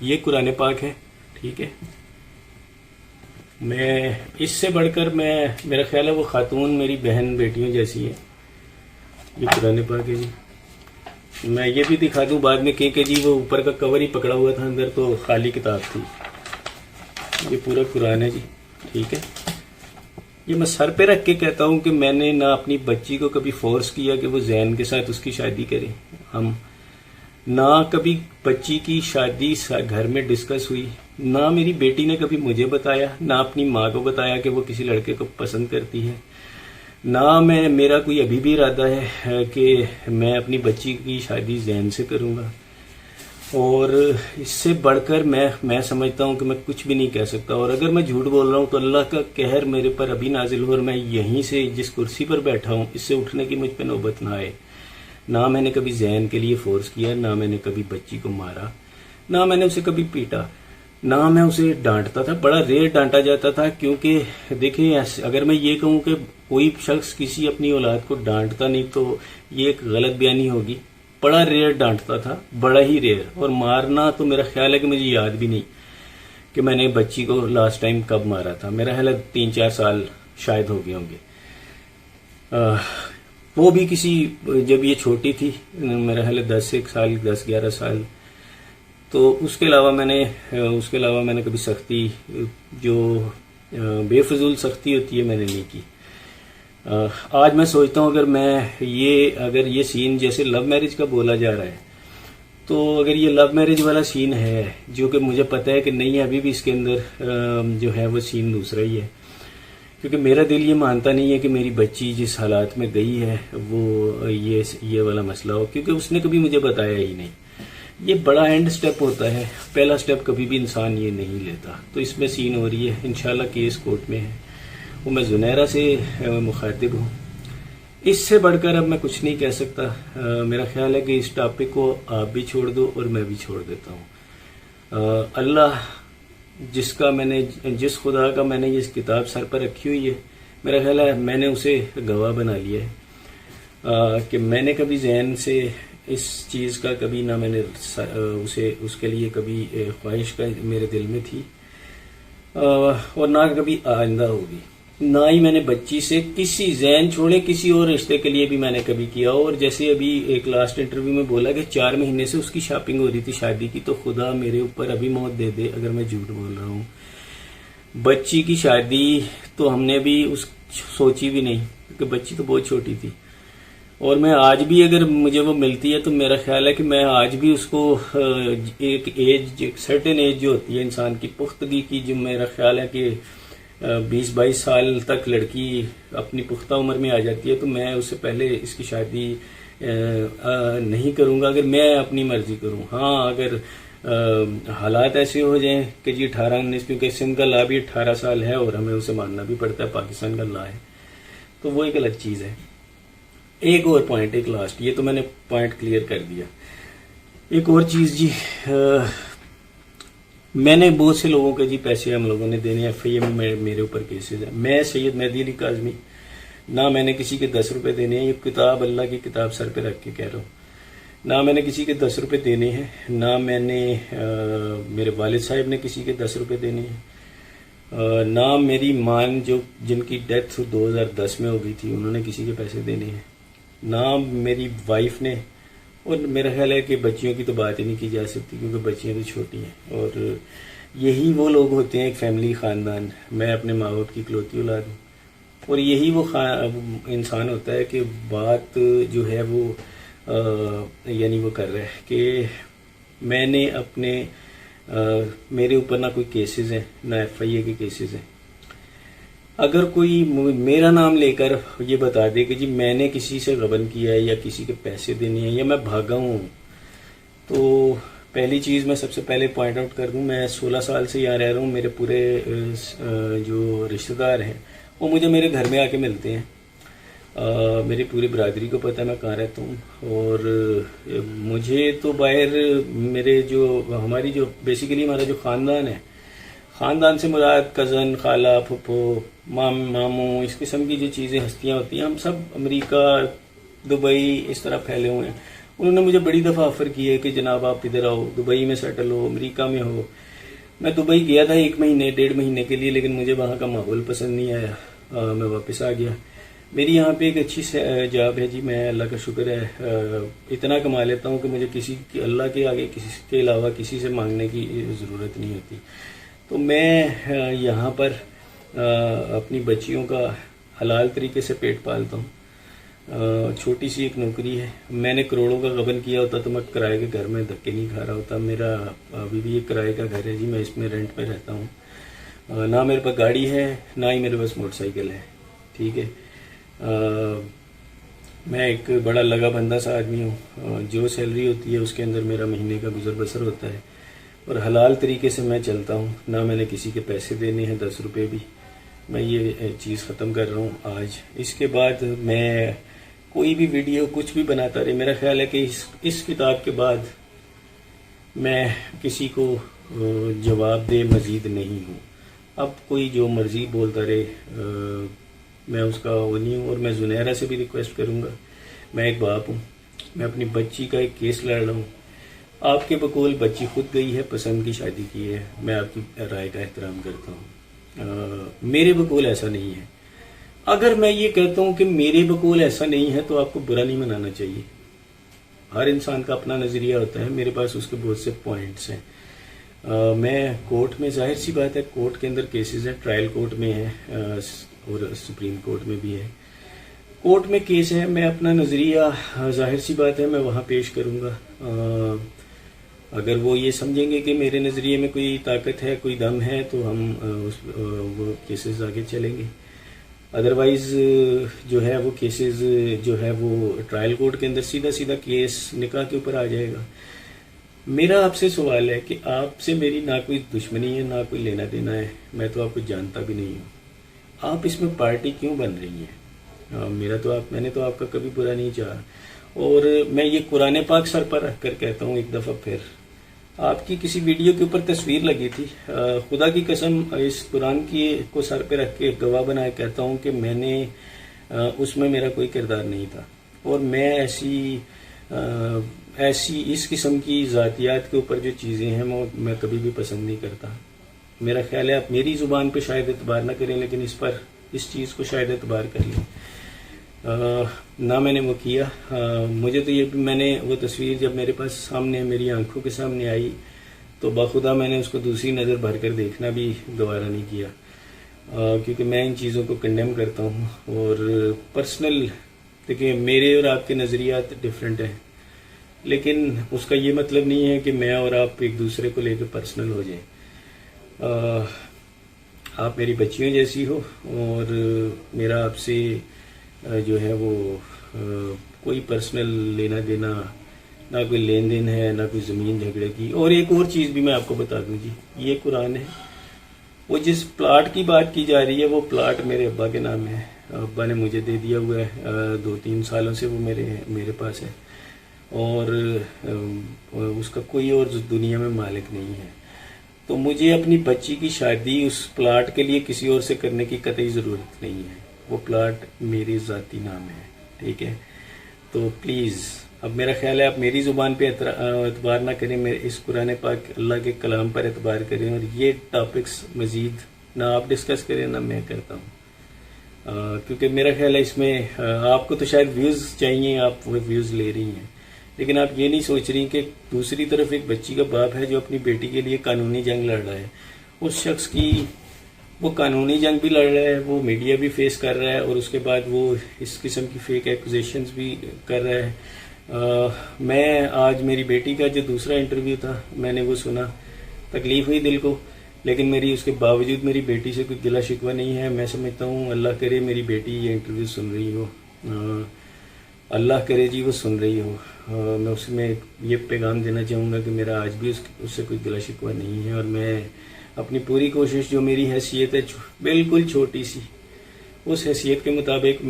ये कुरान पाक है, ठीक है। मैं इससे बढ़कर मेरा ख्याल है वो खातून मेरी बहन बेटियों जैसी है। ये कुरान पाक है जी। मैं ये भी दिखा दूं बाद में कि जी वो ऊपर का कवर ही पकड़ा हुआ था, अंदर तो खाली किताब थी। ये पूरा कुरान है जी, ठीक है। ये मैं सर पे रख के कहता हूँ कि मैंने ना अपनी बच्ची को कभी फोर्स किया कि वो जैन के साथ उसकी शादी करे। हम ना कभी बच्ची की शादी घर में डिस्कस हुई, ना मेरी बेटी ने कभी मुझे बताया, ना अपनी माँ को बताया कि वो किसी लड़के को पसंद करती है, ना मेरा कोई अभी भी इरादा है कि मैं अपनी बच्ची की शादी जैन से करूँगा। और इससे बढ़कर मैं समझता हूँ कि मैं कुछ भी नहीं कह सकता। और अगर मैं झूठ बोल रहा हूँ तो अल्लाह का कहर मेरे पर अभी नाजिल हो और मैं यहीं से जिस कुर्सी पर बैठा हूँ इससे उठने की मुझ पर नौबत ना आए। ना मैंने कभी जैन के लिए फोर्स किया, ना मैंने कभी बच्ची को मारा, ना मैंने उसे कभी पीटा, ना मैं उसे डांटता था। बड़ा रेयर डांटा जाता था, क्योंकि देखिए अगर मैं ये कहूँ कि कोई शख्स किसी अपनी औलाद को डांटता नहीं तो ये एक गलत बयानी होगी। बड़ा रेयर डांटता था, बड़ा ही रेयर। और मारना तो मेरा ख्याल है कि मुझे याद भी नहीं कि मैंने बच्ची को लास्ट टाइम कब मारा था। मेरा ख्याल है 3-4 साल शायद हो गए होंगे। वो भी किसी, जब ये छोटी थी, मेरा ख्याल है 10-11 साल। तो उसके अलावा मैंने कभी सख्ती, जो बेफजूल सख्ती होती है, मैंने नहीं की। आज मैं सोचता हूँ अगर ये सीन जैसे लव मैरिज का बोला जा रहा है, तो अगर ये लव मैरिज वाला सीन है, जो कि मुझे पता है कि नहीं है, अभी भी इसके अंदर जो है वो सीन दूसरा ही है। क्योंकि मेरा दिल ये मानता नहीं है कि मेरी बच्ची जिस हालात में गई है वो ये वाला मसला हो, क्योंकि उसने कभी मुझे बताया ही नहीं। ये बड़ा एंड स्टेप होता है, पहला स्टेप कभी भी इंसान ये नहीं लेता। तो इसमें सीन हो रही है, इंशाल्लाह केस कोर्ट में है, वो मैं जुनैरा से मुखातिब हूँ। इससे बढ़कर अब मैं कुछ नहीं कह सकता। मेरा ख्याल है कि इस टॉपिक को आप भी छोड़ दो और मैं भी छोड़ देता हूँ। अल्लाह जिस खुदा का मैंने ये किताब सर पर रखी हुई है, मेरा ख्याल है मैंने उसे गवाह बना लिया है कि मैंने कभी जहन से इस चीज़ का कभी ना मैंने उसके लिए कभी ख्वाहिश का मेरे दिल में थी, और ना कभी आइंदा होगी। ना ही मैंने बच्ची से किसी जैन छोड़े किसी और रिश्ते के लिए भी मैंने कभी किया। और जैसे अभी एक लास्ट इंटरव्यू में बोला कि 4 महीने से उसकी शॉपिंग हो रही थी शादी की, तो खुदा मेरे ऊपर अभी मौत दे दे अगर मैं झूठ बोल रहा हूँ। बच्ची की शादी तो हमने भी सोची भी नहीं, क्योंकि बच्ची तो बहुत छोटी थी। और मैं आज भी अगर मुझे वो मिलती है तो मेरा ख्याल है कि मैं आज भी उसको एक सर्टेन एज जो होती है इंसान की पुख्तगी की, जो मेरा ख्याल है कि 20-22 साल तक लड़की अपनी पुख्ता उम्र में आ जाती है, तो मैं उससे पहले इसकी शादी नहीं करूंगा अगर मैं अपनी मर्जी करूं। हाँ, अगर हालात ऐसे हो जाएं कि जी 18-19, क्योंकि सिंध का ला भी 18 साल है और हमें उसे मानना भी पड़ता है, पाकिस्तान का ला है, तो वो एक अलग चीज़ है। एक और पॉइंट, एक लास्ट, ये तो मैंने पॉइंट क्लियर कर दिया। एक और चीज़ जी, मैंने बहुत से लोगों के जी पैसे हम लोगों ने देने, FIA में मेरे ऊपर केसेस है। मैं सैयद मेहदी अली काज़मी, ना मैंने किसी के 10 रुपए देने हैं। ये किताब, अल्लाह की किताब सर पे रख के कह रहा हूँ, ना मैंने किसी के 10 रुपए देने हैं, ना मैंने मेरे वालिद साहब ने किसी के 10 रुपए देने हैं, ना मेरी माँ जिनकी डेथ 2010 में हो गई थी उन्होंने किसी के पैसे देने हैं, ना मेरी वाइफ ने। और मेरा ख्याल है कि बच्चियों की तो बात ही नहीं की जा सकती, क्योंकि बच्चियां तो छोटी हैं। और यही वो लोग होते हैं, एक फैमिली, ख़ानदान। मैं अपने माँ बाप की इकलौती औलाद हूँ, और यही वो इंसान होता है कि बात जो है वो यानी वो कर रहा है कि मैंने मेरे ऊपर ना कोई केसेस हैं, ना FIA के केसेस हैं। अगर कोई मेरा नाम लेकर ये बता दे कि जी मैंने किसी से गबन किया है या किसी के पैसे देने हैं या मैं भागा हूँ, तो पहली चीज़ मैं सबसे पहले पॉइंट आउट कर दूँ, मैं 16 साल से यहाँ रह रहा हूँ। मेरे पूरे जो रिश्तेदार हैं वो मुझे मेरे घर में आके मिलते हैं। मेरी पूरी बरादरी को पता है मैं कहाँ रहता हूँ। और मुझे तो बाहर हमारी जो बेसिकली हमारा जो ख़ानदान है, ख़ानदान से मुराद कज़न, खाला, फुफो, मामू, इस किस्म की जो चीज़ें हस्तियाँ होती हैं, हम सब अमेरिका, दुबई इस तरह फैले हुए हैं। उन्होंने मुझे बड़ी दफ़ा ऑफ़र किया कि जनाब आप इधर आओ, दुबई में सेटल हो, अमेरिका में हो। मैं दुबई गया था 1 महीने 1.5 महीने के लिए, लेकिन मुझे वहाँ का माहौल पसंद नहीं आया। मैं वापस आ गया। मेरी यहाँ पे एक अच्छी जॉब है जी, मैं अल्लाह का शुक्र है इतना कमा लेता हूँ कि मुझे अल्लाह के आगे किसी के अलावा किसी से मांगने की ज़रूरत नहीं होती। तो मैं यहाँ पर अपनी बच्चियों का हलाल तरीके से पेट पालता हूँ। छोटी सी एक नौकरी है। मैंने करोड़ों का गबन किया होता तो मैं किराए के घर में धक्के नहीं खा रहा होता। मेरा अभी भी एक किराए का घर है जी, मैं इसमें रेंट पे रहता हूँ। ना मेरे पास गाड़ी है, ना ही मेरे पास मोटरसाइकिल है। ठीक है। मैं एक बड़ा लगा बंदा सा आदमी हूँ। जो सैलरी होती है उसके अंदर मेरा महीने का गुजर बसर होता है और हलाल तरीके से मैं चलता हूँ। ना मैंने किसी के पैसे देने हैं 10 रुपये भी। मैं ये चीज़ ख़त्म कर रहा हूँ आज। इसके बाद मैं कोई भी वीडियो कुछ भी बनाता रहे। मेरा ख्याल है कि इस किताब के बाद मैं किसी को जवाब दे मज़ीद नहीं हूँ। अब कोई जो मर्ज़ी बोलता रहे, मैं उसका वो नहीं हूँ। और मैं जुनैरा से भी रिक्वेस्ट करूँगा, मैं एक बाप हूँ, मैं अपनी बच्ची का एक केस लड़ रहा हूँ। आपके बकौल बच्ची खुद गई है, पसंद की शादी की है, मैं आपकी राय का एहतराम करता हूँ। मेरे बकौल ऐसा नहीं है। अगर मैं ये कहता हूँ कि मेरे बकौल ऐसा नहीं है तो आपको बुरा नहीं मनाना चाहिए। हर इंसान का अपना नज़रिया होता है, मेरे पास उसके बहुत से पॉइंट्स हैं। मैं कोर्ट में, जाहिर सी बात है, कोर्ट के अंदर केसेस हैं, ट्रायल कोर्ट में है और सुप्रीम कोर्ट में भी है। कोर्ट में केस है, मैं अपना नज़रिया जाहिर सी बात है मैं वहाँ पेश करूँगा। अगर वो ये समझेंगे कि मेरे नज़रिए में कोई ताकत है, कोई दम है, तो हम वो केसेस आगे चलेंगे। अदरवाइज़ जो है वो केसेस जो है वो ट्रायल कोर्ट के अंदर सीधा सीधा केस निकाह के ऊपर आ जाएगा। मेरा आपसे सवाल है कि आपसे मेरी ना कोई दुश्मनी है, ना कोई लेना देना है, मैं तो आपको जानता भी नहीं हूँ। आप इसमें पार्टी क्यों बन रही हैं? मैंने तो आपका कभी बुरा नहीं चाहा। और मैं ये कुरान पाक सर पर रख कर कहता हूँ एक दफ़ा फिर, आपकी किसी वीडियो के ऊपर तस्वीर लगी थी, खुदा की कसम इस कुरान की को सर पे रख के गवाह बनाए कहता हूँ कि मैंने उसमें मेरा कोई किरदार नहीं था। और मैं ऐसी इस किस्म की ज़ातियात के ऊपर जो चीज़ें हैं मैं कभी भी पसंद नहीं करता। मेरा ख्याल है आप मेरी ज़ुबान पे शायद एतबार ना करें, लेकिन इस चीज़ को शायद एतबार कर लें। ना मैंने वो किया। मुझे तो ये, मैंने वो तस्वीर जब मेरे पास सामने, मेरी आंखों के सामने आई, तो बाखुदा मैंने उसको दूसरी नज़र भर कर देखना भी गवारा नहीं किया, क्योंकि मैं इन चीज़ों को कंडेम करता हूँ। और पर्सनल, देखिए मेरे और आपके नज़रियात डिफरेंट हैं, लेकिन उसका ये मतलब नहीं है कि मैं और आप एक दूसरे को लेकर पर्सनल हो जाएं। आप मेरी बच्चियों जैसी हो और मेरा आपसे जो है वो कोई पर्सनल लेना देना, ना कोई लेन देन है, ना कोई ज़मीन झगड़े की। और एक और चीज़ भी मैं आपको बता दूं जी, ये कुरान है, वो जिस प्लाट की बात की जा रही है वो प्लाट मेरे अब्बा के नाम है। अब्बा ने मुझे दे दिया हुआ है, 2-3 सालों से वो मेरे पास है और उसका कोई और दुनिया में मालिक नहीं है। तो मुझे अपनी बच्ची की शादी उस प्लाट के लिए किसी और से करने की कतई ज़रूरत नहीं है। वो प्लाट मेरी ज़ाती नाम है, ठीक है। तो प्लीज़, अब मेरा ख्याल है आप मेरी ज़ुबान पे एतबार ना करें, मेरे इस कुरान पाक अल्लाह के कलाम पर एतबार करें और ये टॉपिक्स मज़ीद ना आप डिस्कस करें ना मैं करता हूँ, क्योंकि मेरा ख्याल है इसमें आपको तो शायद व्यूज़ चाहिए, आप वो व्यूज़ ले रही हैं, लेकिन आप ये नहीं सोच रही कि दूसरी तरफ एक बच्ची का बाप है जो अपनी बेटी के लिए कानूनी जंग लड़ रहा है। उस शख्स की वो कानूनी जंग भी लड़ रहा है, वो मीडिया भी फेस कर रहा है और उसके बाद वो इस किस्म की फेक एक्यूजेशंस भी कर रहा है। मैं आज मेरी बेटी का जो दूसरा इंटरव्यू था मैंने वो सुना, तकलीफ हुई दिल को, लेकिन मेरी उसके बावजूद मेरी बेटी से कोई गिला शिकवा नहीं है। मैं समझता हूँ अल्लाह करे मेरी बेटी ये इंटरव्यू सुन रही हो, अल्लाह करे जी वो सुन रही हो। मैं उसमें ये पैगाम देना चाहूँगा कि मेरा आज भी उससे कोई गिला शिकवा नहीं है और मैं अपनी पूरी कोशिश, जो मेरी हैसियत है बिल्कुल छोटी सी, उस हैसियत के मुताबिक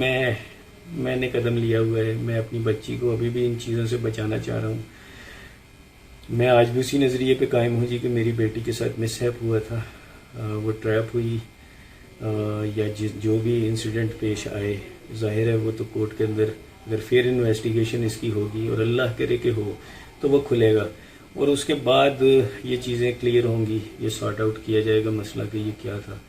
मैंने कदम लिया हुआ है। मैं अपनी बच्ची को अभी भी इन चीज़ों से बचाना चाह रहा हूँ। मैं आज भी उसी नज़रिए पे कायम हूँ जी कि मेरी बेटी के साथ मिसहैप हुआ था, वो ट्रैप हुई या जो भी इंसिडेंट पेश आए, जाहिर है वो तो कोर्ट के अंदर अगर फिर इन्वेस्टिगेशन इसकी होगी और अल्लाह करे कि हो तो वो खुलेगा और उसके बाद ये चीज़ें क्लियर होंगी, ये सॉर्ट आउट किया जाएगा मसला कि ये क्या था।